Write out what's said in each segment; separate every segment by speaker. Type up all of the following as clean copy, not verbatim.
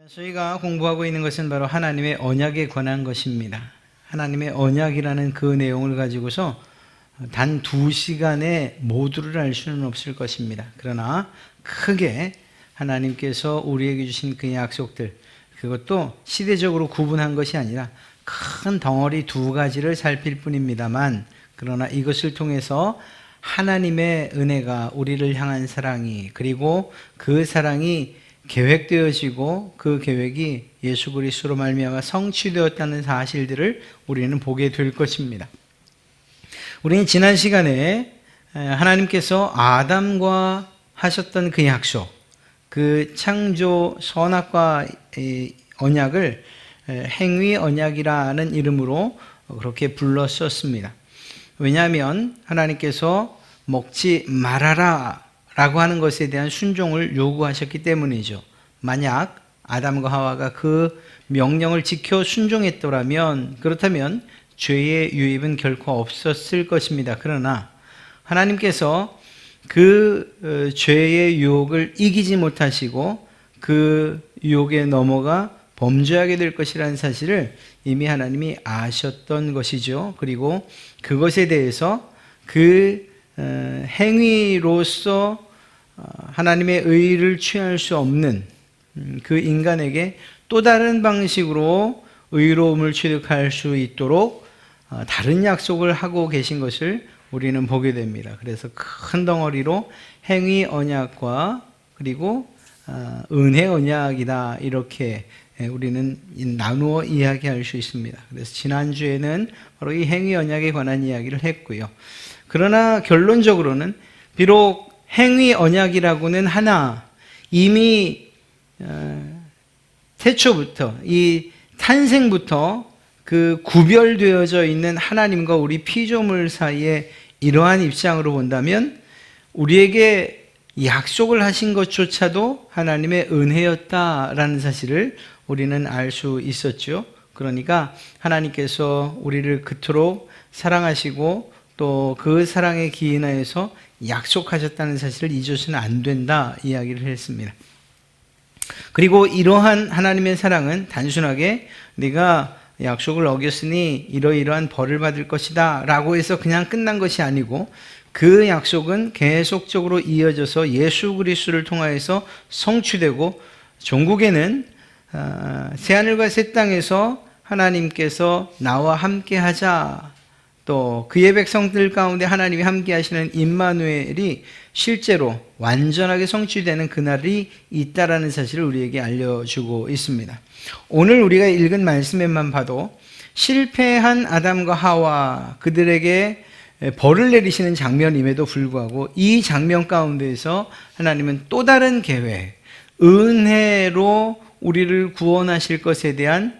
Speaker 1: 저희가 공부하고 있는 것은 바로 하나님의 언약에 관한 것입니다. 하나님의 언약이라는 그 내용을 가지고서 단 2시간에 모두를 알 수는 없을 것입니다. 그러나 크게 하나님께서 우리에게 주신 그 약속들, 그것도 시대적으로 구분한 것이 아니라 큰 덩어리 2가지를 살필 뿐입니다만, 그러나 이것을 통해서 하나님의 은혜가 우리를 향한 사랑이, 그리고 그 사랑이 계획되어지고 그 계획이 예수 그리스도로 말미암아 성취되었다는 사실들을 우리는 보게 될 것입니다. 우리는 지난 시간에 하나님께서 아담과 하셨던 그 약속, 그 창조 선악과 언약을 행위 언약이라는 이름으로 그렇게 불렀었습니다. 왜냐하면 하나님께서 먹지 말아라 라고 하는 것에 대한 순종을 요구하셨기 때문이죠. 만약 아담과 하와가 그 명령을 지켜 순종했더라면, 그렇다면 죄의 유입은 결코 없었을 것입니다. 그러나 하나님께서 그 죄의 유혹을 이기지 못하시고 그 유혹에 넘어가 범죄하게 될 것이라는 사실을 이미 하나님이 아셨던 것이죠. 그리고 그것에 대해서 그 행위로서 하나님의 의를 취할 수 없는 그 인간에게 또 다른 방식으로 의로움을 취득할 수 있도록 다른 약속을 하고 계신 것을 우리는 보게 됩니다. 그래서 큰 덩어리로 행위 언약과 그리고 은혜 언약이다, 이렇게 우리는 나누어 이야기할 수 있습니다. 그래서 지난주에는 바로 이 행위 언약에 관한 이야기를 했고요. 그러나 결론적으로는 비록 행위 언약이라고는 하나, 이미 태초부터, 이 탄생부터 그 구별되어져 있는 하나님과 우리 피조물 사이에 이러한 입장으로 본다면 우리에게 약속을 하신 것조차도 하나님의 은혜였다라는 사실을 우리는 알 수 있었죠. 그러니까 하나님께서 우리를 그토록 사랑하시고 또 그 사랑에 기인하여서 약속하셨다는 사실을 잊어서는 안 된다 이야기를 했습니다. 그리고 이러한 하나님의 사랑은 단순하게 네가 약속을 어겼으니 이러이러한 벌을 받을 것이다 라고 해서 그냥 끝난 것이 아니고, 그 약속은 계속적으로 이어져서 예수 그리스도를 통하여서 성취되고, 종국에는 새하늘과 새 땅에서 하나님께서 나와 함께 하자, 또 그의 백성들 가운데 하나님이 함께 하시는 임마누엘이 실제로 완전하게 성취되는 그날이 있다라는 사실을 우리에게 알려주고 있습니다. 오늘 우리가 읽은 말씀에만 봐도 실패한 아담과 하와, 그들에게 벌을 내리시는 장면임에도 불구하고 이 장면 가운데에서 하나님은 또 다른 계획, 은혜로 우리를 구원하실 것에 대한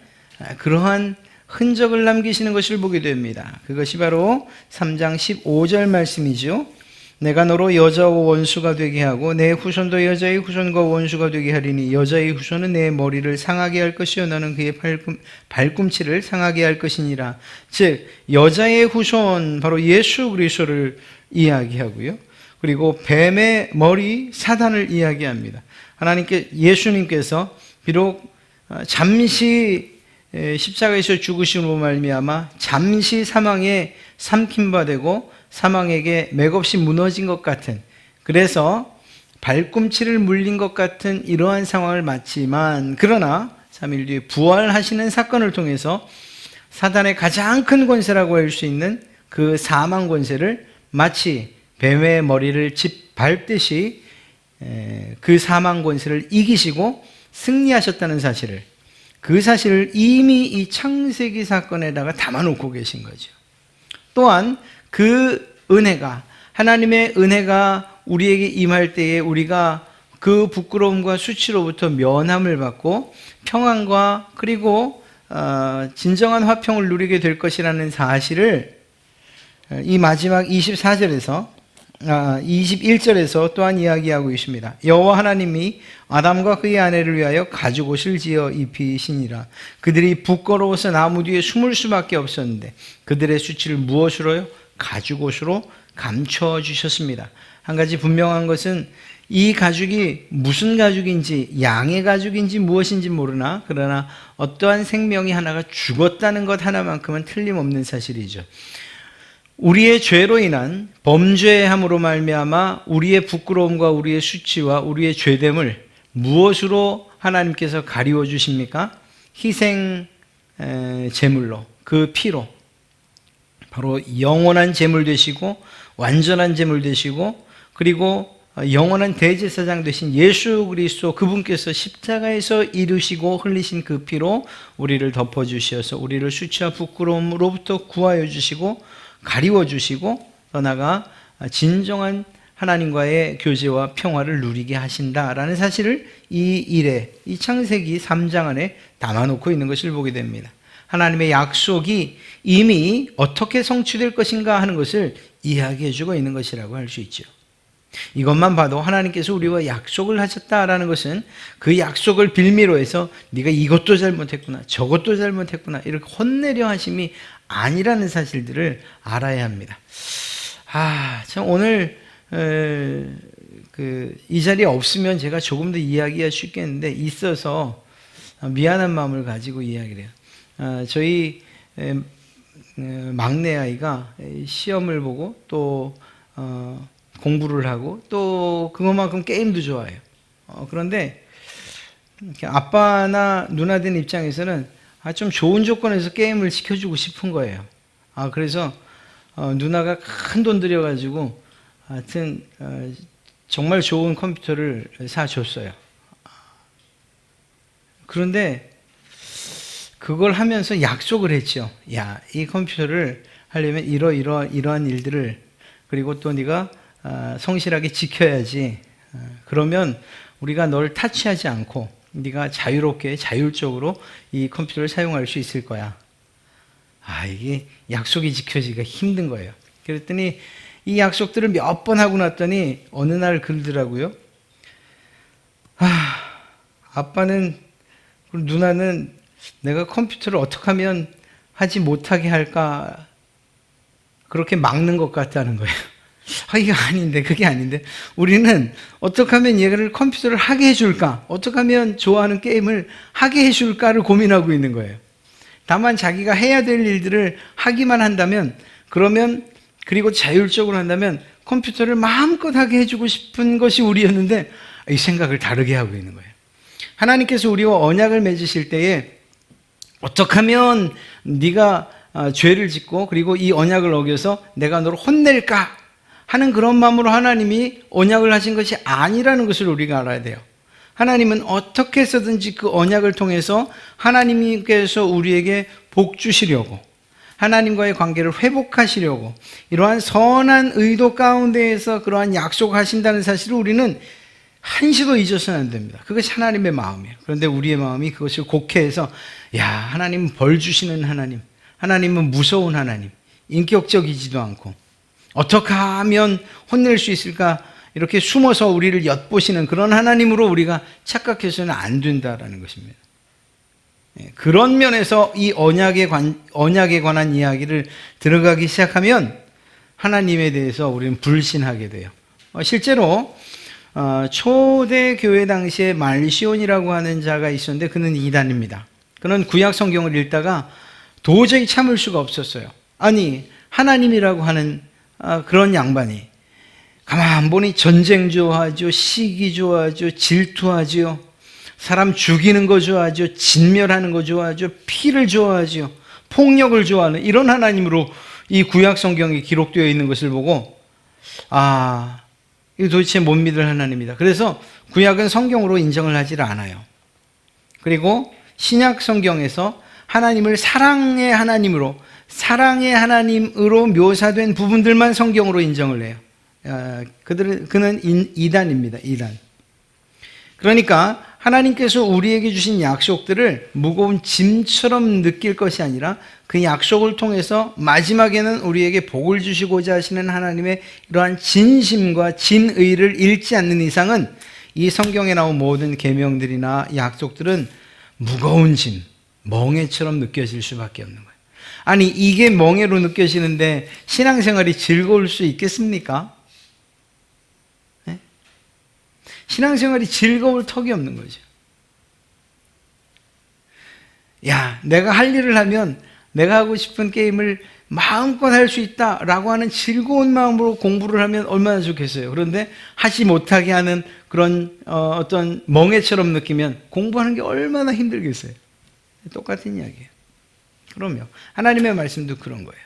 Speaker 1: 그러한 흔적을 남기시는 것을 보게 됩니다. 그것이 바로 3장 15절 말씀이죠. 내가 너로 여자와 원수가 되게 하고 내 후손도 여자의 후손과 원수가 되게 하리니 여자의 후손은 내 머리를 상하게 할 것이요 너는 그의 발꿈치를 상하게 할 것이니라. 즉 여자의 후손, 바로 예수 그리스도를 이야기하고요. 그리고 뱀의 머리 사단을 이야기합니다. 예수님께서 비록 잠시 십자가에서 죽으심으로 말미암아 잠시 사망에 삼킴바 되고 사망에게 맥없이 무너진 것 같은, 그래서 발꿈치를 물린 것 같은 이러한 상황을 맞지만, 그러나 3일 뒤에 부활하시는 사건을 통해서 사단의 가장 큰 권세라고 할 수 있는 그 사망 권세를 마치 뱀의 머리를 밟듯이 그 사망 권세를 이기시고 승리하셨다는 사실을, 그 사실을 이미 이 창세기 사건에다가 담아놓고 계신 거죠. 또한 그 은혜가, 하나님의 은혜가 우리에게 임할 때에 우리가 그 부끄러움과 수치로부터 면함을 받고 평안과 그리고 진정한 화평을 누리게 될 것이라는 사실을 이 마지막 21절에서 또한 이야기하고 있습니다. 여호와 하나님이 아담과 그의 아내를 위하여 가죽옷을 지어 입히시니라. 그들이 부끄러워서 나무 뒤에 숨을 수밖에 없었는데 그들의 수치를 무엇으로요? 가죽옷으로 감춰주셨습니다. 한 가지 분명한 것은 이 가죽이 무슨 가죽인지, 양의 가죽인지 무엇인지 모르나 그러나 어떠한 생명이 하나가 죽었다는 것 하나만큼은 틀림없는 사실이죠. 우리의 죄로 인한 범죄함으로 말미암아 우리의 부끄러움과 우리의 수치와 우리의 죄됨을 무엇으로 하나님께서 가리워 주십니까? 희생 제물로, 그 피로, 바로 영원한 제물 되시고 완전한 제물 되시고, 그리고 영원한 대제사장 되신 예수 그리스도, 그분께서 십자가에서 이루시고 흘리신 그 피로 우리를 덮어주셔서 우리를 수치와 부끄러움으로부터 구하여 주시고 가리워 주시고 더 나아가 진정한 하나님과의 교제와 평화를 누리게 하신다라는 사실을 이 일에, 이 창세기 3장 안에 담아놓고 있는 것을 보게 됩니다. 하나님의 약속이 이미 어떻게 성취될 것인가 하는 것을 이야기해 주고 있는 것이라고 할 수 있죠. 이것만 봐도 하나님께서 우리와 약속을 하셨다라는 것은 그 약속을 빌미로 해서 네가 이것도 잘못했구나, 저것도 잘못했구나 이렇게 혼내려 하심이 아니라는 사실들을 알아야 합니다. 참 오늘 이 자리에 없으면 제가 조금 더 이야기할 수 있겠는데 있어서 미안한 마음을 가지고 이야기를 해요. 저희 막내 아이가 시험을 보고 또 공부를 하고 또 그것만큼 게임도 좋아해요. 그런데 아빠나 누나 된 입장에서는 좀 좋은 조건에서 게임을 시켜주고 싶은 거예요. 그래서 누나가 큰 돈 들여가지고 하여튼 정말 좋은 컴퓨터를 사줬어요. 그런데 그걸 하면서 약속을 했죠. 야, 이 컴퓨터를 하려면 이러한 일들을, 그리고 또 네가 성실하게 지켜야지. 그러면 우리가 널 타치하지 않고 네가 자유롭게 자율적으로 이 컴퓨터를 사용할 수 있을 거야. 이게 약속이 지켜지기가 힘든 거예요. 그랬더니 이 약속들을 몇 번 하고 났더니 어느 날 그러더라고요. 아빠는, 누나는 내가 컴퓨터를 어떻게 하면 하지 못하게 할까 그렇게 막는 것 같다는 거예요. 이게 아닌데, 그게 아닌데 우리는 어떻게 하면 얘를 컴퓨터를 하게 해줄까, 어떻게 하면 좋아하는 게임을 하게 해줄까를 고민하고 있는 거예요. 다만 자기가 해야 될 일들을 하기만 한다면, 그리고 자율적으로 한다면 컴퓨터를 마음껏 하게 해주고 싶은 것이 우리였는데 이 생각을 다르게 하고 있는 거예요. 하나님께서 우리와 언약을 맺으실 때에 어떻게 하면 네가 죄를 짓고 그리고 이 언약을 어겨서 내가 너를 혼낼까 하는 그런 마음으로 하나님이 언약을 하신 것이 아니라는 것을 우리가 알아야 돼요. 하나님은 어떻게 해서든지 그 언약을 통해서 하나님께서 우리에게 복 주시려고, 하나님과의 관계를 회복하시려고 이러한 선한 의도 가운데에서 그러한 약속하신다는 사실을 우리는 한시도 잊어서는 안 됩니다. 그것이 하나님의 마음이에요. 그런데 우리의 마음이 그것을 곡해해서 하나님은 벌 주시는 하나님, 하나님은 무서운 하나님, 인격적이지도 않고 어떻게 하면 혼낼 수 있을까 이렇게 숨어서 우리를 엿보시는 그런 하나님으로 우리가 착각해서는 안 된다라는 것입니다. 그런 면에서 이 언약에 관한 이야기를 들어가기 시작하면 하나님에 대해서 우리는 불신하게 돼요. 실제로 초대 교회 당시에 말시온이라고 하는 자가 있었는데 그는 이단입니다. 그는 구약 성경을 읽다가 도저히 참을 수가 없었어요. 아니, 하나님이라고 하는 그런 양반이 가만 보니 전쟁 좋아하죠, 시기 좋아하죠, 질투하죠, 사람 죽이는 거 좋아하죠, 진멸하는 거 좋아하죠, 피를 좋아하죠, 폭력을 좋아하는 이런 하나님으로 이 구약 성경이 기록되어 있는 것을 보고 이거 도대체 못 믿을 하나님이다. 그래서 구약은 성경으로 인정을 하질 않아요. 그리고 신약 성경에서 하나님을 사랑의 하나님으로 묘사된 부분들만 성경으로 인정을 해요. 그는 이단입니다. 이단. 그러니까 하나님께서 우리에게 주신 약속들을 무거운 짐처럼 느낄 것이 아니라 그 약속을 통해서 마지막에는 우리에게 복을 주시고자 하시는 하나님의 이러한 진심과 진의를 잃지 않는 이상은 이 성경에 나온 모든 계명들이나 약속들은 무거운 짐, 멍해처럼 느껴질 수밖에 없는 거예요. 아니, 이게 멍해로 느껴지는데 신앙생활이 즐거울 수 있겠습니까? 신앙생활이 즐거울 턱이 없는 거죠. 야, 내가 할 일을 하면 내가 하고 싶은 게임을 마음껏 할 수 있다라고 하는 즐거운 마음으로 공부를 하면 얼마나 좋겠어요. 그런데 하지 못하게 하는 그런 어떤 멍해처럼 느끼면 공부하는 게 얼마나 힘들겠어요. 똑같은 이야기예요. 그럼요. 하나님의 말씀도 그런 거예요.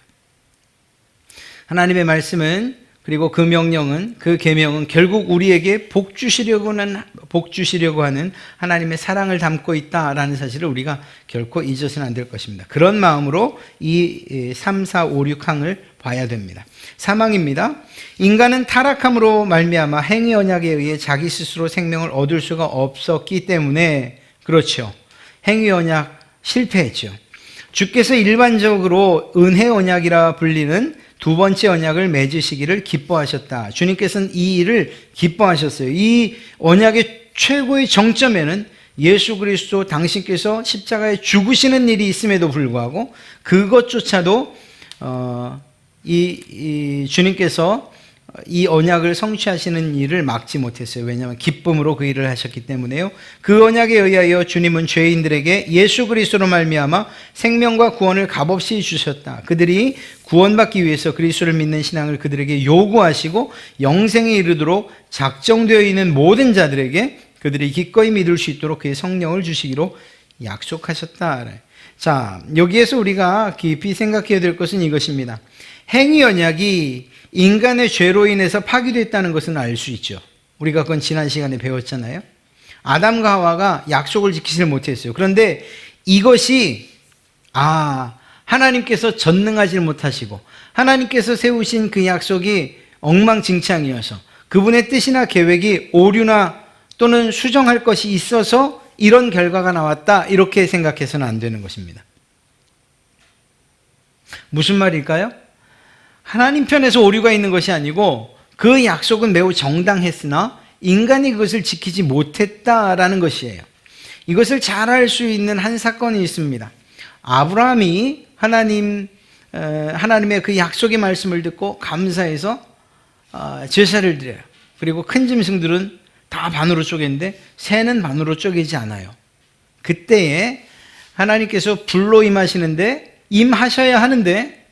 Speaker 1: 하나님의 말씀은, 그리고 그 명령은, 그 계명은 결국 우리에게 복 주시려고 하는 하나님의 사랑을 담고 있다라는 사실을 우리가 결코 잊어서는 안 될 것입니다. 그런 마음으로 이 3, 4, 5, 6항을 봐야 됩니다. 3항입니다. 인간은 타락함으로 말미암아 행위 언약에 의해 자기 스스로 생명을 얻을 수가 없었기 때문에, 그렇죠, 행위 언약 실패했죠. 주께서 일반적으로 은혜 언약이라 불리는 두 번째 언약을 맺으시기를 기뻐하셨다. 주님께서는 이 일을 기뻐하셨어요. 이 언약의 최고의 정점에는 예수 그리스도 당신께서 십자가에 죽으시는 일이 있음에도 불구하고 그것조차도 주님께서 이 언약을 성취하시는 일을 막지 못했어요. 왜냐하면 기쁨으로 그 일을 하셨기 때문에요. 그 언약에 의하여 주님은 죄인들에게 예수 그리스도로 말미암아 생명과 구원을 값없이 주셨다. 그들이 구원받기 위해서 그리스도를 믿는 신앙을 그들에게 요구하시고 영생에 이르도록 작정되어 있는 모든 자들에게 그들이 기꺼이 믿을 수 있도록 그의 성령을 주시기로 약속하셨다. 자, 여기에서 우리가 깊이 생각해야 될 것은 이것입니다. 행위 언약이 인간의 죄로 인해서 파기됐다는 것은 알 수 있죠. 우리가 그건 지난 시간에 배웠잖아요. 아담과 하와가 약속을 지키지 못했어요. 그런데 이것이 하나님께서 전능하지 못하시고 하나님께서 세우신 그 약속이 엉망진창이어서 그분의 뜻이나 계획이 오류나 또는 수정할 것이 있어서 이런 결과가 나왔다, 이렇게 생각해서는 안 되는 것입니다. 무슨 말일까요? 하나님 편에서 오류가 있는 것이 아니고 그 약속은 매우 정당했으나 인간이 그것을 지키지 못했다라는 것이에요. 이것을 잘 알 수 있는 한 사건이 있습니다. 아브라함이 하나님의 그 약속의 말씀을 듣고 감사해서 제사를 드려요. 그리고 큰 짐승들은 다 반으로 쪼개는데 새는 반으로 쪼개지 않아요. 그때에 하나님께서 불로 임하셔야 하는데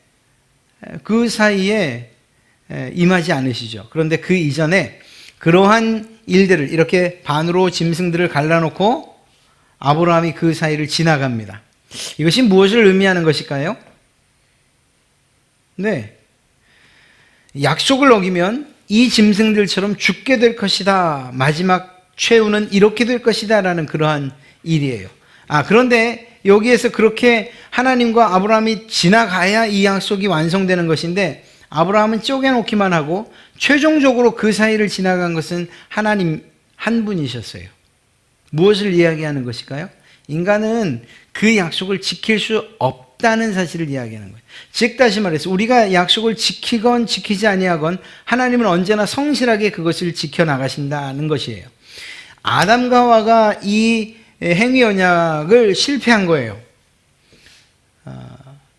Speaker 1: 그 사이에 임하지 않으시죠. 그런데 그 이전에 그러한 일들을, 이렇게 반으로 짐승들을 갈라놓고 아브라함이 그 사이를 지나갑니다. 이것이 무엇을 의미하는 것일까요? 네, 약속을 어기면 이 짐승들처럼 죽게 될 것이다, 마지막 최후는 이렇게 될 것이다 라는 그러한 일이에요. 그런데 여기에서 그렇게 하나님과 아브라함이 지나가야 이 약속이 완성되는 것인데 아브라함은 쪼개놓기만 하고 최종적으로 그 사이를 지나간 것은 하나님 한 분이셨어요. 무엇을 이야기하는 것일까요? 인간은 그 약속을 지킬 수 없다는 사실을 이야기하는 거예요. 즉 다시 말해서 우리가 약속을 지키건 지키지 아니하건 하나님은 언제나 성실하게 그것을 지켜나가신다는 것이에요. 아담과 하와가 이 행위 언약을 실패한 거예요.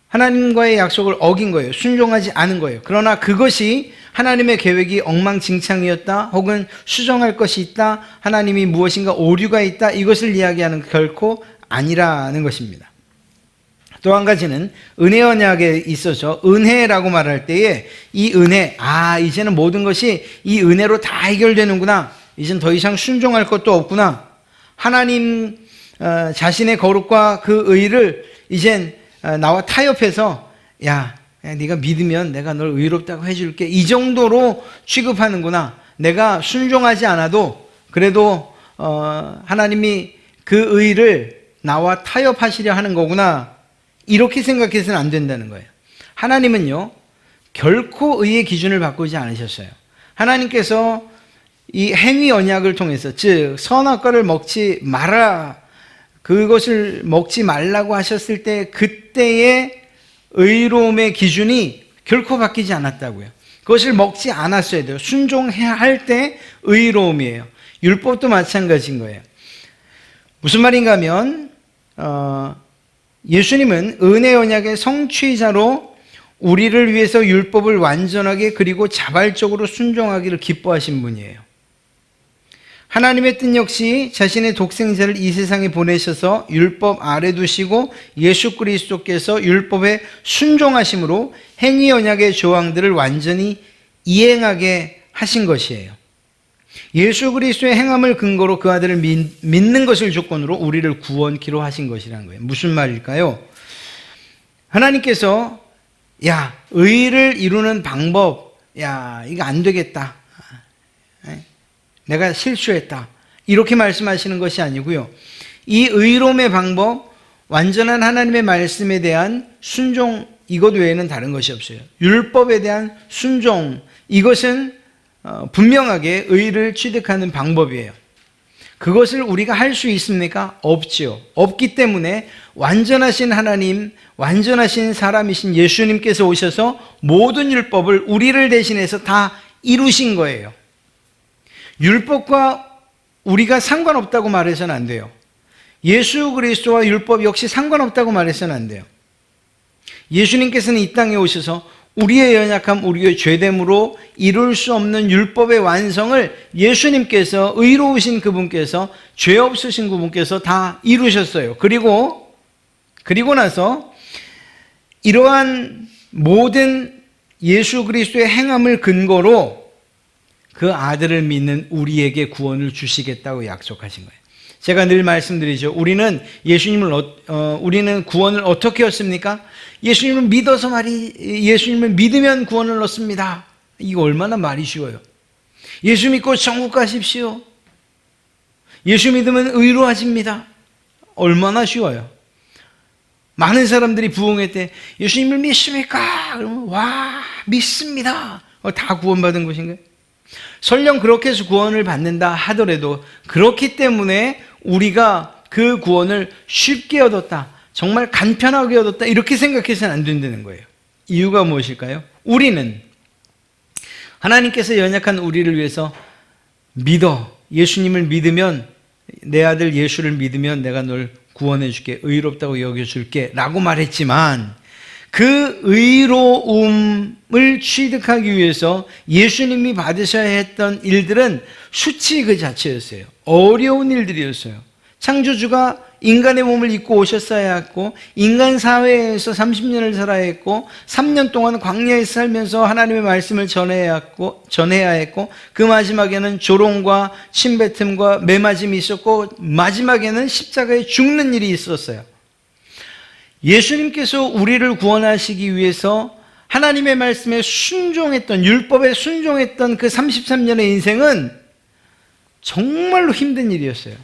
Speaker 1: 하나님과의 약속을 어긴 거예요. 순종하지 않은 거예요. 그러나 그것이 하나님의 계획이 엉망진창이었다, 혹은 수정할 것이 있다, 하나님이 무엇인가 오류가 있다, 이것을 이야기하는 결코 아니라는 것입니다. 또 한 가지는 은혜 언약에 있어서 은혜라고 말할 때에 이 은혜, 이제는 모든 것이 이 은혜로 다 해결되는구나, 이젠 더 이상 순종할 것도 없구나, 하나님 자신의 거룩과 그 의를 이젠 나와 타협해서 네가 믿으면 내가 널 의롭다고 해줄게, 이 정도로 취급하는구나, 내가 순종하지 않아도 그래도 하나님이 그 의를 나와 타협하시려 하는 거구나, 이렇게 생각해서는 안 된다는 거예요. 하나님은요 결코 의의 기준을 바꾸지 않으셨어요. 하나님께서 이 행위 언약을 통해서, 즉 선악과를 먹지 마라, 그것을 먹지 말라고 하셨을 때 그때의 의로움의 기준이 결코 바뀌지 않았다고요. 그것을 먹지 않았어야 돼요. 순종해야 할 때 의로움이에요. 율법도 마찬가지인 거예요. 무슨 말인가 하면 예수님은 은혜 언약의 성취자로 우리를 위해서 율법을 완전하게 그리고 자발적으로 순종하기를 기뻐하신 분이에요. 하나님의 뜻 역시 자신의 독생자를 이 세상에 보내셔서 율법 아래 두시고 예수 그리스도께서 율법에 순종하심으로 행위 언약의 조항들을 완전히 이행하게 하신 것이에요. 예수 그리스도의 행함을 근거로 그 아들을 믿는 것을 조건으로 우리를 구원키로 하신 것이라는 거예요. 무슨 말일까요? 하나님께서 의를 이루는 방법, 이거 안 되겠다. 내가 실수했다. 이렇게 말씀하시는 것이 아니고요. 이 의로움의 방법, 완전한 하나님의 말씀에 대한 순종, 이것 외에는 다른 것이 없어요. 율법에 대한 순종, 이것은 분명하게 의를 취득하는 방법이에요. 그것을 우리가 할 수 있습니까? 없지요. 없기 때문에 완전하신 하나님, 완전하신 사람이신 예수님께서 오셔서 모든 율법을 우리를 대신해서 다 이루신 거예요. 율법과 우리가 상관없다고 말해서는 안 돼요. 예수 그리스도와 율법 역시 상관없다고 말해서는 안 돼요. 예수님께서는 이 땅에 오셔서 우리의 연약함, 우리의 죄됨으로 이룰 수 없는 율법의 완성을 예수님께서, 의로우신 그분께서, 죄 없으신 그분께서 다 이루셨어요. 그리고 나서 이러한 모든 예수 그리스도의 행함을 근거로 그 아들을 믿는 우리에게 구원을 주시겠다고 약속하신 거예요. 제가 늘 말씀드리죠. 우리는 구원을 어떻게 얻습니까? 예수님을 믿으면 구원을 얻습니다. 이거 얼마나 말이 쉬워요. 예수 믿고 천국 가십시오. 예수 믿으면 의로워집니다. 얼마나 쉬워요. 많은 사람들이 부흥회 때 예수님을 믿습니까? 그러면 믿습니다. 다 구원받은 것인가요? 설령 그렇게 해서 구원을 받는다 하더라도 그렇기 때문에 우리가 그 구원을 쉽게 얻었다, 정말 간편하게 얻었다, 이렇게 생각해서는 안 된다는 거예요. 이유가 무엇일까요? 우리는 하나님께서 연약한 우리를 위해서 예수님을 믿으면, 내 아들 예수를 믿으면 내가 널 구원해 줄게, 의롭다고 여겨줄게 라고 말했지만, 그 의로움을 취득하기 위해서 예수님이 받으셔야 했던 일들은 수치 그 자체였어요. 어려운 일들이었어요. 창조주가 인간의 몸을 입고 오셨어야 했고, 인간 사회에서 30년을 살아야 했고, 3년 동안 광야에서 살면서 하나님의 말씀을 전해야 했고, 그 마지막에는 조롱과 침뱉음과 매맞음이 있었고, 마지막에는 십자가에 죽는 일이 있었어요. 예수님께서 우리를 구원하시기 위해서 하나님의 말씀에 순종했던, 율법에 순종했던 그 33년의 인생은 정말로 힘든 일이었어요.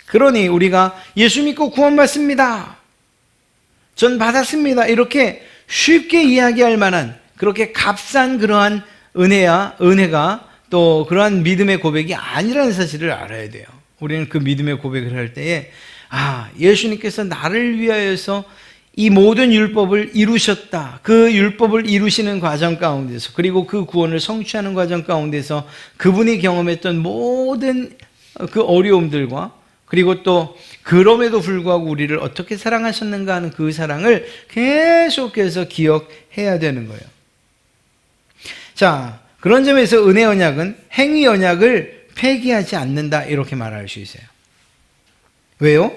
Speaker 1: 그러니 우리가 예수 믿고 구원받습니다, 전 받았습니다, 이렇게 쉽게 이야기할 만한, 그렇게 값싼 그러한 은혜가 또 그러한 믿음의 고백이 아니라는 사실을 알아야 돼요. 우리는 그 믿음의 고백을 할 때에 예수님께서 나를 위하여서 이 모든 율법을 이루셨다. 그 율법을 이루시는 과정 가운데서, 그리고 그 구원을 성취하는 과정 가운데서 그분이 경험했던 모든 그 어려움들과, 그리고 또 그럼에도 불구하고 우리를 어떻게 사랑하셨는가 하는 그 사랑을 계속해서 기억해야 되는 거예요. 자, 그런 점에서 은혜 언약은 행위 언약을 폐기하지 않는다, 이렇게 말할 수 있어요. 왜요?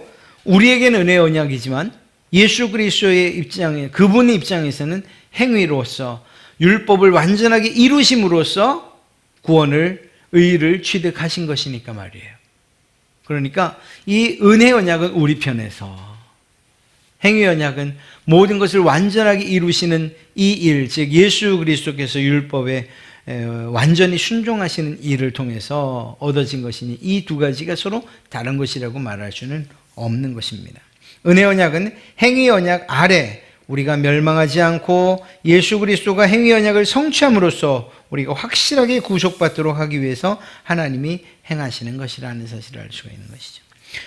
Speaker 1: 우리에게는 은혜 언약이지만 예수 그리스도의 입장에, 그분의 입장에서는 행위로서 율법을 완전하게 이루심으로써 의를 취득하신 것이니까 말이에요. 그러니까 이 은혜 언약은 우리 편에서, 행위 언약은 모든 것을 완전하게 이루시는 이 일, 즉 예수 그리스도께서 율법에 완전히 순종하시는 일을 통해서 얻어진 것이니, 이 두 가지가 서로 다른 것이라고 말할 수는 없는 것입니다. 은혜 언약은 행위 언약 아래 우리가 멸망하지 않고 예수 그리스도가 행위 언약을 성취함으로써 우리가 확실하게 구속받도록 하기 위해서 하나님이 행하시는 것이라는 사실을 알 수가 있는 것이죠.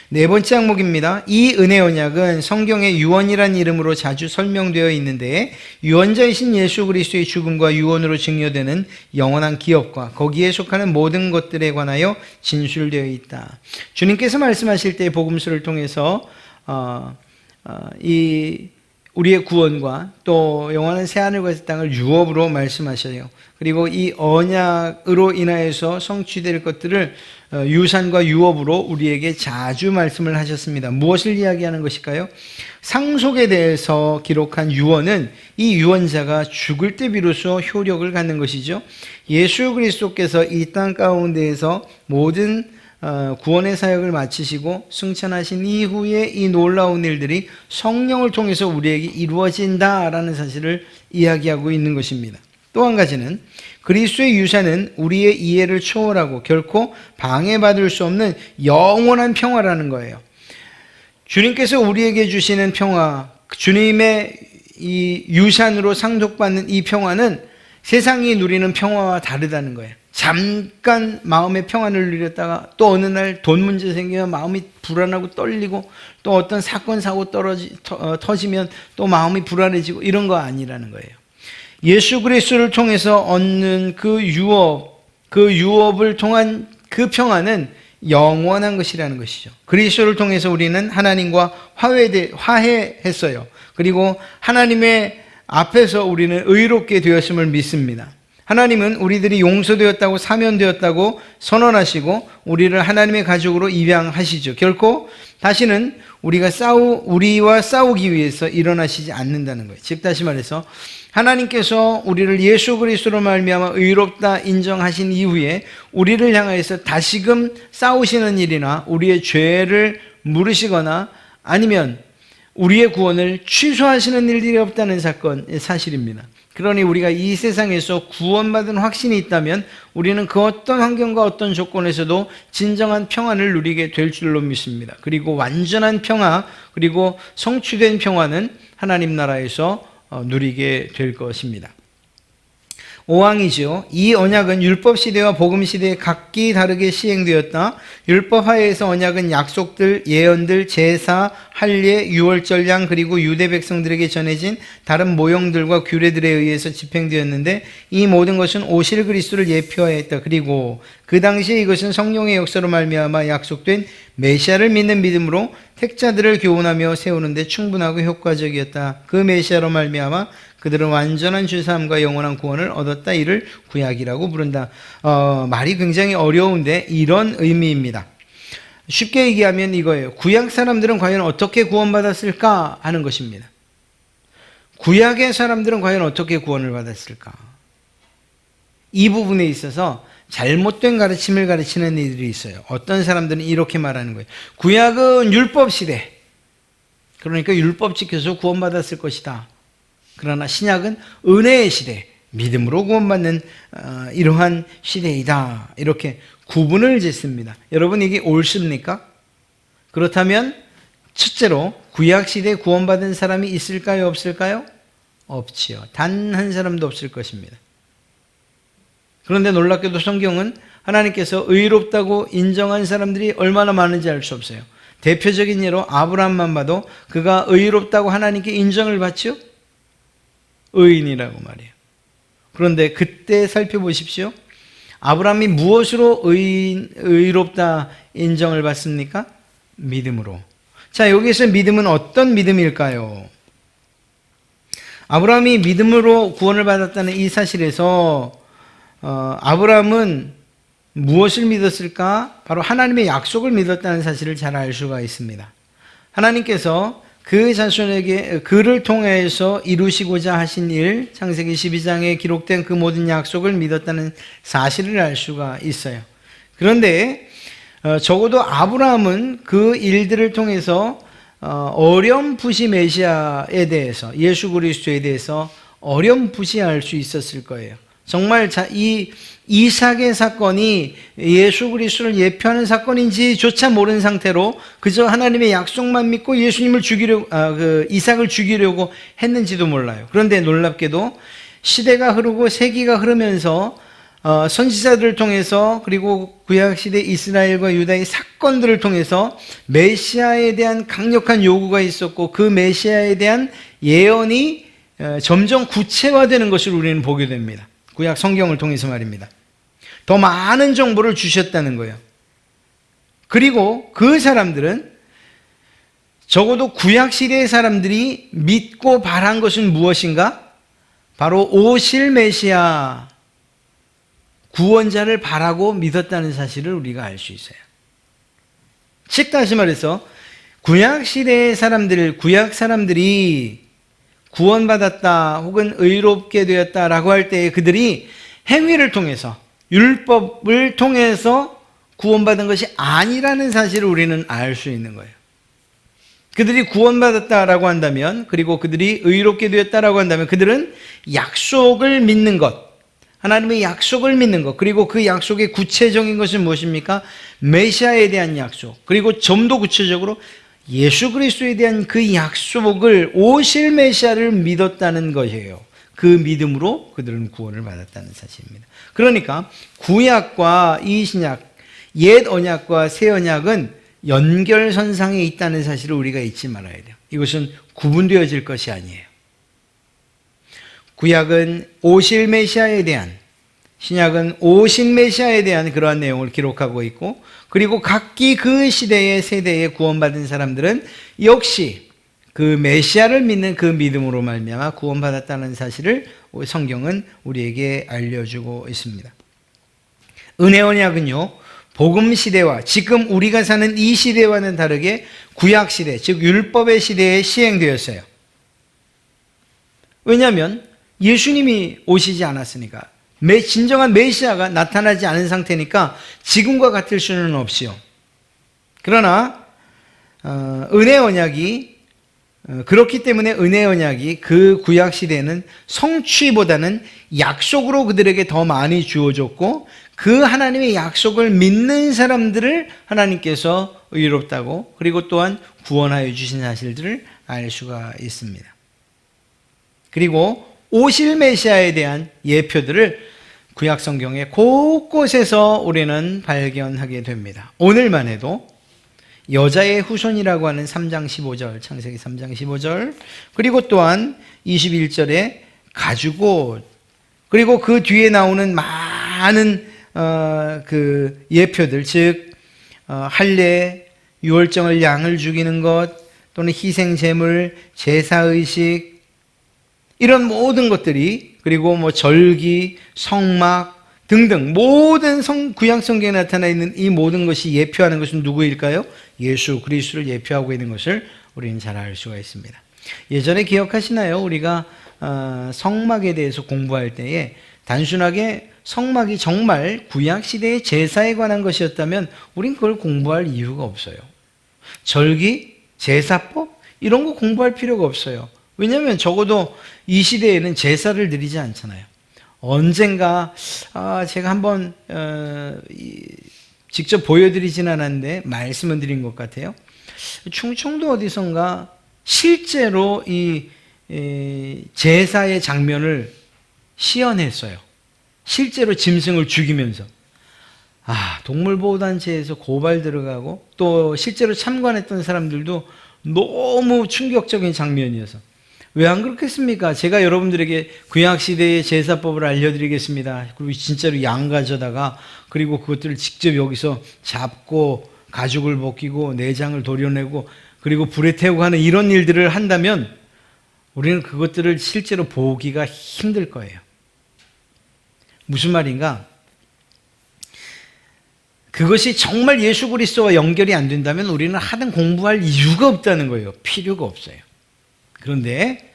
Speaker 1: 네 번째 항목입니다. 이 은혜 언약은 성경에 유언이라는 이름으로 자주 설명되어 있는데, 유언자이신 예수 그리스도의 죽음과 유언으로 증여되는 영원한 기업과 거기에 속하는 모든 것들에 관하여 진술되어 있다. 주님께서 말씀하실 때 복음서를 통해서 우리의 구원과 또 영원한 새하늘과 새 땅을 유업으로 말씀하셔요. 그리고 이 언약으로 인하여서 성취될 것들을 유산과 유업으로 우리에게 자주 말씀을 하셨습니다. 무엇을 이야기하는 것일까요? 상속에 대해서 기록한 유언은 이 유언자가 죽을 때 비로소 효력을 갖는 것이죠. 예수 그리스도께서 이 땅 가운데에서 모든 구원의 사역을 마치시고 승천하신 이후에 이 놀라운 일들이 성령을 통해서 우리에게 이루어진다라는 사실을 이야기하고 있는 것입니다. 또 한 가지는 그리스도의 유산은 우리의 이해를 초월하고 결코 방해받을 수 없는 영원한 평화라는 거예요. 주님께서 우리에게 주시는 평화, 주님의 이 유산으로 상속받는 이 평화는 세상이 누리는 평화와 다르다는 거예요. 잠깐 마음의 평안을 누렸다가 또 어느 날 돈 문제 생기면 마음이 불안하고 떨리고 또 어떤 사건 사고 터지면 또 마음이 불안해지고 이런 거 아니라는 거예요. 예수 그리스도를 통해서 얻는 그 유업을 통한 그 평안은 영원한 것이라는 것이죠. 그리스도를 통해서 우리는 하나님과 화해했어요. 그리고 하나님의 앞에서 우리는 의롭게 되었음을 믿습니다. 하나님은 우리들이 용서되었다고 사면되었다고 선언하시고 우리를 하나님의 가족으로 입양하시죠. 결코 다시는 우리와 싸우기 위해서 일어나시지 않는다는 거예요. 즉 다시 말해서 하나님께서 우리를 예수 그리스도로 말미암아 의롭다 인정하신 이후에 우리를 향하여서 다시금 싸우시는 일이나 우리의 죄를 물으시거나 아니면 우리의 구원을 취소하시는 일들이 없다는 사실입니다. 그러니 우리가 이 세상에서 구원받은 확신이 있다면 우리는 그 어떤 환경과 어떤 조건에서도 진정한 평안을 누리게 될 줄로 믿습니다. 그리고 완전한 평화, 그리고 성취된 평화는 하나님 나라에서 누리게 될 것입니다. 5항이죠. 이 언약은 율법 시대와 복음 시대에 각기 다르게 시행되었다. 율법 하에서 언약은 약속들, 예언들, 제사, 할례, 유월절 양 그리고 유대 백성들에게 전해진 다른 모형들과 규례들에 의해서 집행되었는데 이 모든 것은 오실 그리스도를 예표하였다. 그리고 그 당시에 이것은 성령의 역사로 말미암아 약속된 메시아를 믿는 믿음으로 택자들을 교훈하며 세우는 데 충분하고 효과적이었다. 그 메시아로 말미암아 그들은 완전한 죄사함과 영원한 구원을 얻었다. 이를 구약이라고 부른다. 말이 굉장히 어려운데 이런 의미입니다. 쉽게 얘기하면 이거예요. 구약 사람들은 과연 어떻게 구원받았을까 하는 것입니다. 구약의 사람들은 과연 어떻게 구원을 받았을까? 이 부분에 있어서 잘못된 가르침을 가르치는 이들이 있어요. 어떤 사람들은 이렇게 말하는 거예요. 구약은 율법 시대. 그러니까 율법 지켜서 구원받았을 것이다. 그러나 신약은 은혜의 시대, 믿음으로 구원받는 이러한 시대이다. 이렇게 구분을 짓습니다. 여러분 이게 옳습니까? 그렇다면 첫째로 구약 시대에 구원받은 사람이 있을까요? 없을까요? 없지요. 단 한 사람도 없을 것입니다. 그런데 놀랍게도 성경은 하나님께서 의롭다고 인정한 사람들이 얼마나 많은지 알 수 없어요. 대표적인 예로 아브라함만 봐도 그가 의롭다고 하나님께 인정을 받죠? 의인이라고 말해요. 그런데 그때 살펴보십시오. 아브라함이 무엇으로 의롭다 인정을 받습니까? 믿음으로. 자, 여기서 믿음은 어떤 믿음일까요? 아브라함이 믿음으로 구원을 받았다는 이 사실에서 아브라함은 무엇을 믿었을까? 바로 하나님의 약속을 믿었다는 사실을 잘 알 수가 있습니다. 하나님께서 그 자손에게 그를 통해서 이루시고자 하신 일, 창세기 12장에 기록된 그 모든 약속을 믿었다는 사실을 알 수가 있어요. 그런데 적어도 아브라함은 그 일들을 통해서 어렴풋이 메시아에 대해서, 예수 그리스도에 대해서 어렴풋이 알 수 있었을 거예요. 정말 이 이삭의 사건이 예수 그리스도를 예표하는 사건인지조차 모르는 상태로 그저 하나님의 약속만 믿고 예수님을 이삭을 죽이려고 했는지도 몰라요. 그런데 놀랍게도 시대가 흐르고 세기가 흐르면서 선지자들을 통해서 그리고 구약시대 이스라엘과 유다의 사건들을 통해서 메시아에 대한 강력한 요구가 있었고 그 메시아에 대한 예언이 점점 구체화되는 것을 우리는 보게 됩니다. 구약 성경을 통해서 말입니다. 더 많은 정보를 주셨다는 거예요. 그리고 그 사람들은 적어도 구약시대의 사람들이 믿고 바란 것은 무엇인가? 바로 오실 메시아, 구원자를 바라고 믿었다는 사실을 우리가 알 수 있어요. 즉 다시 말해서 구약 시대의 구약 사람들이 구원받았다 혹은 의롭게 되었다라고 할 때 그들이 행위를 통해서 율법을 통해서 구원받은 것이 아니라는 사실을 우리는 알 수 있는 거예요. 그들이 구원받았다라고 한다면, 그리고 그들이 의롭게 되었다라고 한다면 그들은 약속을 믿는 것, 하나님의 약속을 믿는 것, 그리고 그 약속의 구체적인 것은 무엇입니까? 메시아에 대한 약속, 그리고 좀 더 구체적으로 예수 그리스도에 대한 그 약속을, 오실 메시아를 믿었다는 것이에요. 그 믿음으로 그들은 구원을 받았다는 사실입니다. 그러니까 구약과 이 신약, 옛 언약과 새 언약은 연결선상에 있다는 사실을 우리가 잊지 말아야 돼요. 이것은 구분되어질 것이 아니에요. 구약은 오실 메시아에 대한, 신약은 오신 메시아에 대한 그러한 내용을 기록하고 있고, 그리고 각기 그 시대의 세대에 구원받은 사람들은 역시 그 메시아를 믿는 그 믿음으로 말미암아 구원받았다는 사실을 성경은 우리에게 알려주고 있습니다. 은혜 언약은요, 복음 시대와 지금 우리가 사는 이 시대와는 다르게 구약 시대, 즉 율법의 시대에 시행되었어요. 왜냐하면 예수님이 오시지 않았으니까, 진정한 메시아가 나타나지 않은 상태니까 지금과 같을 수는 없지요. 그러나 은혜 언약이, 그렇기 때문에 은혜 언약이 그 구약 시대에는 성취보다는 약속으로 그들에게 더 많이 주어졌고, 그 하나님의 약속을 믿는 사람들을 하나님께서 의롭다고, 그리고 또한 구원하여 주신 사실들을 알 수가 있습니다. 그리고 오실 메시아에 대한 예표들을 구약 성경의 곳곳에서 우리는 발견하게 됩니다. 오늘만 해도 여자의 후손이라고 하는 3장 15절, 창세기 3장 15절, 그리고 또한 21절에 가죽옷, 그리고 그 뒤에 나오는 많은 그 예표들, 즉 할례, 유월절 양을 죽이는 것, 또는 희생 제물, 제사 의식, 이런 모든 것들이, 그리고 뭐 절기, 성막 등등 모든 구약 성경에 나타나 있는 이 모든 것이 예표하는 것은 누구일까요? 예수 그리스도를 예표하고 있는 것을 우리는 잘 알 수가 있습니다. 예전에 기억하시나요? 우리가 성막에 대해서 공부할 때에 단순하게 성막이 정말 구약 시대의 제사에 관한 것이었다면 우린 그걸 공부할 이유가 없어요. 절기, 제사법 이런 거 공부할 필요가 없어요. 왜냐하면 적어도 이 시대에는 제사를 드리지 않잖아요. 언젠가 제가 한번 직접 보여드리진 않았는데 말씀을 드린 것 같아요. 충청도 어디선가 실제로 이 제사의 장면을 시연했어요. 실제로 짐승을 죽이면서. 동물보호단체에서 고발 들어가고, 또 실제로 참관했던 사람들도 너무 충격적인 장면이어서. 왜 안 그렇겠습니까? 제가 여러분들에게 구약시대의 제사법을 알려드리겠습니다. 그리고 진짜로 양 가져다가, 그리고 그것들을 직접 여기서 잡고 가죽을 벗기고 내장을 도려내고 그리고 불에 태우고 하는 이런 일들을 한다면 우리는 그것들을 실제로 보기가 힘들 거예요. 무슨 말인가? 그것이 정말 예수 그리스도와 연결이 안 된다면 우리는 하등 공부할 이유가 없다는 거예요. 필요가 없어요. 그런데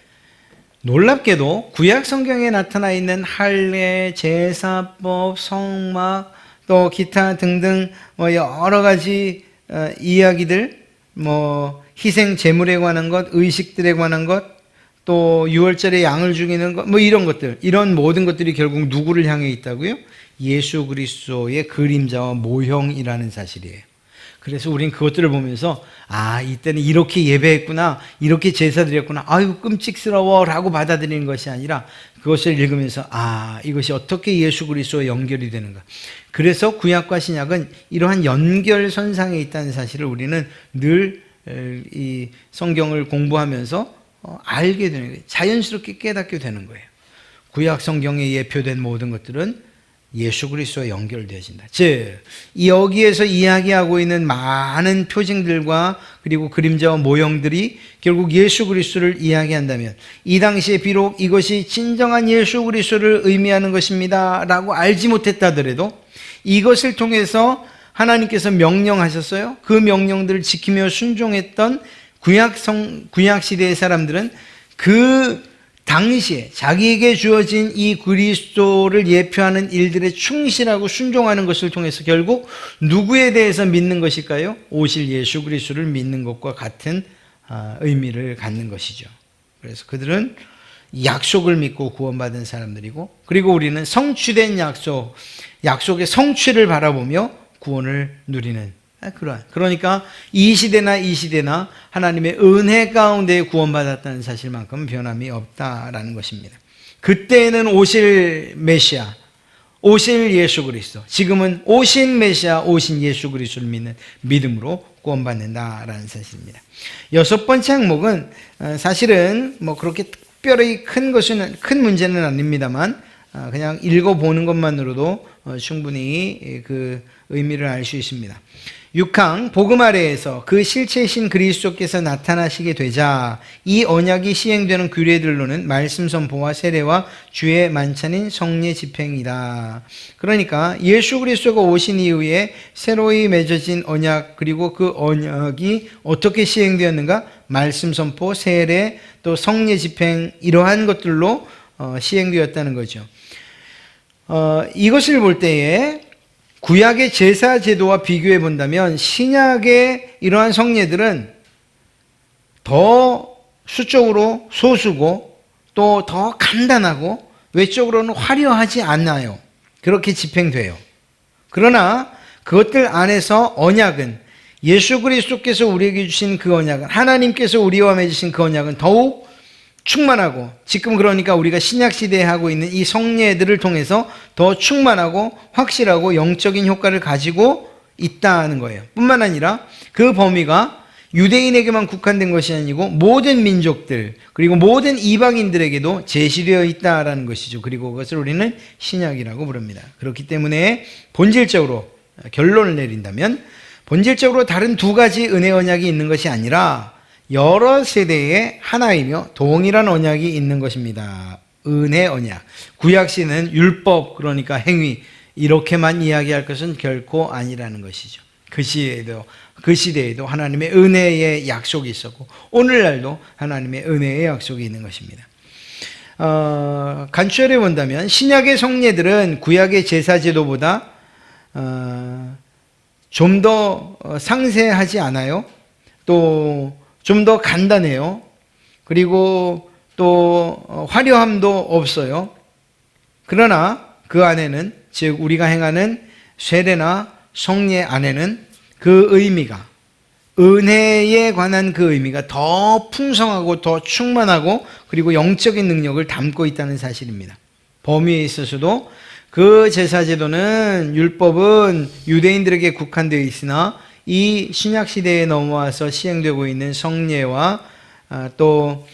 Speaker 1: 놀랍게도 구약 성경에 나타나 있는 할례, 제사법, 성막, 또 기타 등등 여러 가지 이야기들, 희생 제물에 관한 것, 의식들에 관한 것, 또 유월절에 양을 죽이는 것, 이런 것들, 이런 모든 것들이 결국 누구를 향해 있다고요? 예수 그리스도의 그림자와 모형이라는 사실이에요. 그래서 우린 그것들을 보면서 이때는 이렇게 예배했구나, 이렇게 제사드렸구나, 아유 끔찍스러워 라고 받아들이는 것이 아니라 그것을 읽으면서 이것이 어떻게 예수 그리스도와 연결이 되는가. 그래서 구약과 신약은 이러한 연결선상에 있다는 사실을 우리는 늘 이 성경을 공부하면서 알게 되는 거예요. 자연스럽게 깨닫게 되는 거예요. 구약 성경에 예표된 모든 것들은 예수 그리스도와 연결되어진다. 즉 여기에서 이야기하고 있는 많은 표징들과 그리고 그림자와 모형들이 결국 예수 그리스도를 이야기한다면, 이 당시에 비록 이것이 진정한 예수 그리스도를 의미하는 것입니다 라고 알지 못했다더라도 이것을 통해서 하나님께서 명령하셨어요. 그 명령들을 지키며 순종했던 구약 시대의 사람들은 그 당시에 자기에게 주어진 이 그리스도를 예표하는 일들에 충실하고 순종하는 것을 통해서 결국 누구에 대해서 믿는 것일까요? 오실 예수 그리스도를 믿는 것과 같은 의미를 갖는 것이죠. 그래서 그들은 약속을 믿고 구원받은 사람들이고, 그리고 우리는 성취된 약속의 성취를 바라보며 구원을 누리는 그러니까 이 시대나 하나님의 은혜 가운데 구원받았다는 사실만큼은 변함이 없다라는 것입니다. 그때는 오실 메시아, 오실 예수 그리스도, 지금은 오신 메시아, 오신 예수 그리스도를 믿는 믿음으로 구원받는다라는 사실입니다. 여섯 번째 항목은 사실은 뭐 그렇게 특별히 큰 문제는 아닙니다만 그냥 읽어보는 것만으로도 충분히 그 의미를 알 수 있습니다. 6항, 복음 아래에서 그 실체이신 그리스도께서 나타나시게 되자 이 언약이 시행되는 규례들로는 말씀 선포와 세례와 주의 만찬인 성례 집행이다. 그러니까 예수 그리스도가 오신 이후에 새로이 맺어진 언약, 그리고 그 언약이 어떻게 시행되었는가? 말씀 선포, 세례, 또 성례 집행, 이러한 것들로 시행되었다는 거죠. 이것을 볼 때에 구약의 제사 제도와 비교해 본다면 신약의 이러한 성례들은 더 수적으로 소수고 또 더 간단하고 외적으로는 화려하지 않아요. 그렇게 집행돼요. 그러나 그것들 안에서 언약은, 예수 그리스도께서 우리에게 주신 그 언약은, 하나님께서 우리와 맺으신 그 언약은 더욱 충만하고, 지금 그러니까 우리가 신약시대에 하고 있는 이 성례들을 통해서 더 충만하고 확실하고 영적인 효과를 가지고 있다는 거예요. 뿐만 아니라 그 범위가 유대인에게만 국한된 것이 아니고 모든 민족들, 그리고 모든 이방인들에게도 제시되어 있다라는 것이죠. 그리고 그것을 우리는 신약이라고 부릅니다. 그렇기 때문에 본질적으로 결론을 내린다면, 본질적으로 다른 두 가지 은혜 언약이 있는 것이 아니라 여러 세대의 하나이며 동일한 언약이 있는 것입니다. 은혜 언약. 구약시는 율법, 그러니까 행위, 이렇게만 이야기할 것은 결코 아니라는 것이죠. 그 시대에도 하나님의 은혜의 약속이 있었고, 오늘날도 하나님의 은혜의 약속이 있는 것입니다. 간추혈해 본다면 신약의 성례들은 구약의 제사제도보다 좀 더 상세하지 않아요. 또 좀 더 간단해요. 그리고 또 화려함도 없어요. 그러나 그 안에는, 즉 우리가 행하는 세례나 성례 안에는 그 의미가, 은혜에 관한 그 의미가 더 풍성하고 더 충만하고 그리고 영적인 능력을 담고 있다는 사실입니다. 범위에 있어서도 그 제사제도는, 율법은 유대인들에게 국한되어 있으나 이 신약시대에 넘어와서 시행되고 있는 성례와 또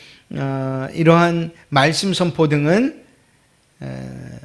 Speaker 1: 이러한 말씀 선포 등은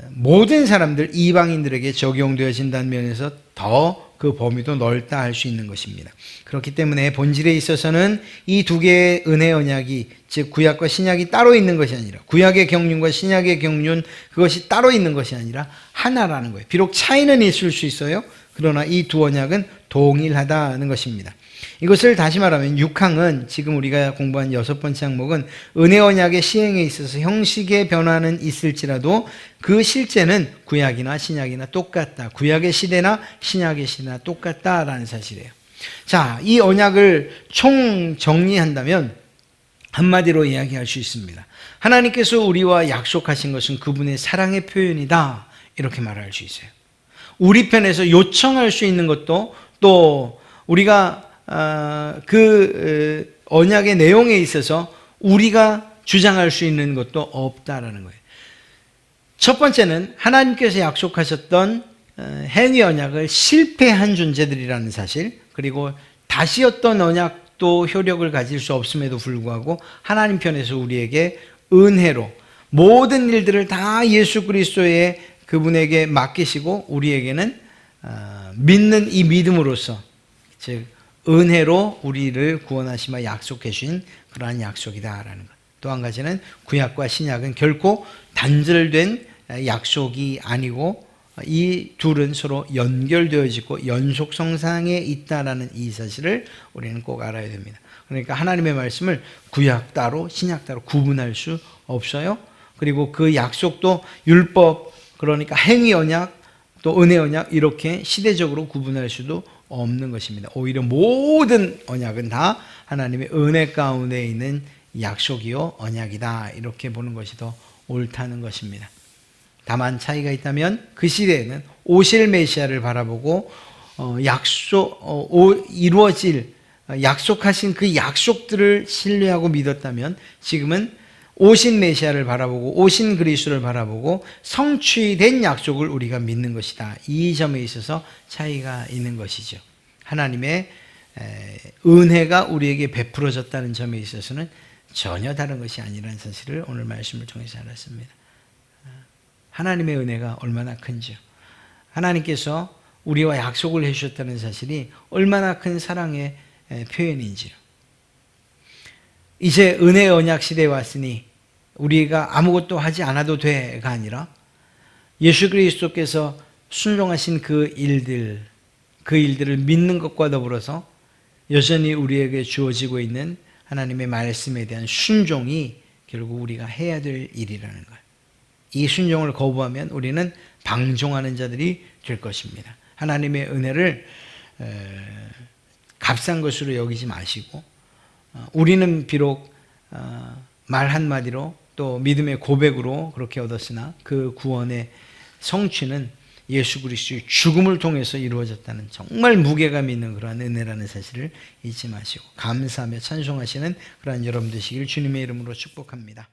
Speaker 1: 모든 사람들, 이방인들에게 적용되어진다는 면에서 더 그 범위도 넓다 할 수 있는 것입니다. 그렇기 때문에 본질에 있어서는 이 두 개의 은혜 언약이, 즉 구약과 신약이 따로 있는 것이 아니라, 구약의 경륜과 신약의 경륜, 그것이 따로 있는 것이 아니라 하나라는 거예요. 비록 차이는 있을 수 있어요. 그러나 이 두 언약은 동일하다는 것입니다. 이것을 다시 말하면 6항은, 지금 우리가 공부한 여섯 번째 항목은 은혜 언약의 시행에 있어서 형식의 변화는 있을지라도 그 실제는 구약이나 신약이나 똑같다. 구약의 시대나 신약의 시대나 똑같다라는 사실이에요. 자, 이 언약을 총 정리한다면 한마디로 이야기할 수 있습니다. 하나님께서 우리와 약속하신 것은 그분의 사랑의 표현이다. 이렇게 말할 수 있어요. 우리 편에서 요청할 수 있는 것도, 또 우리가 그 언약의 내용에 있어서 우리가 주장할 수 있는 것도 없다라는 거예요. 첫 번째는 하나님께서 약속하셨던 행위 언약을 실패한 존재들이라는 사실, 그리고 다시 어떤 언약도 효력을 가질 수 없음에도 불구하고 하나님 편에서 우리에게 은혜로 모든 일들을 다 예수 그리스도의 그분에게 맡기시고 우리에게는 믿는 이 믿음으로써, 즉 은혜로 우리를 구원하시며 약속해 주신 그러한 약속이다라는 것. 또 한 가지는 구약과 신약은 결코 단절된 약속이 아니고 이 둘은 서로 연결되어지고 연속성상에 있다라는 이 사실을 우리는 꼭 알아야 됩니다. 그러니까 하나님의 말씀을 구약 따로 신약 따로 구분할 수 없어요. 그리고 그 약속도 율법, 그러니까 행위 언약, 또 은혜 언약 이렇게 시대적으로 구분할 수도 없는 것입니다. 오히려 모든 언약은 다 하나님의 은혜 가운데 있는 약속이요 언약이다, 이렇게 보는 것이 더 옳다는 것입니다. 다만 차이가 있다면 그 시대에는 오실 메시아를 바라보고 이루어질 약속하신 그 약속들을 신뢰하고 믿었다면, 지금은 오신 메시아를 바라보고 오신 그리스도를 바라보고 성취된 약속을 우리가 믿는 것이다. 이 점에 있어서 차이가 있는 것이죠. 하나님의 은혜가 우리에게 베풀어졌다는 점에 있어서는 전혀 다른 것이 아니라는 사실을 오늘 말씀을 통해서 알았습니다. 하나님의 은혜가 얼마나 큰지요. 하나님께서 우리와 약속을 해주셨다는 사실이 얼마나 큰 사랑의 표현인지요. 이제 은혜의 언약 시대에 왔으니 우리가 아무것도 하지 않아도 돼가 아니라 예수 그리스도께서 순종하신 그 일들을 믿는 것과 더불어서 여전히 우리에게 주어지고 있는 하나님의 말씀에 대한 순종이 결국 우리가 해야 될 일이라는 것. 이 순종을 거부하면 우리는 방종하는 자들이 될 것입니다. 하나님의 은혜를 값싼 것으로 여기지 마시고, 우리는 비록 말 한마디로 또 믿음의 고백으로 그렇게 얻었으나 그 구원의 성취는 예수 그리스도의 죽음을 통해서 이루어졌다는 정말 무게감 있는 그러한 은혜라는 사실을 잊지 마시고 감사하며 찬송하시는 그러한 여러분 되시길 주님의 이름으로 축복합니다.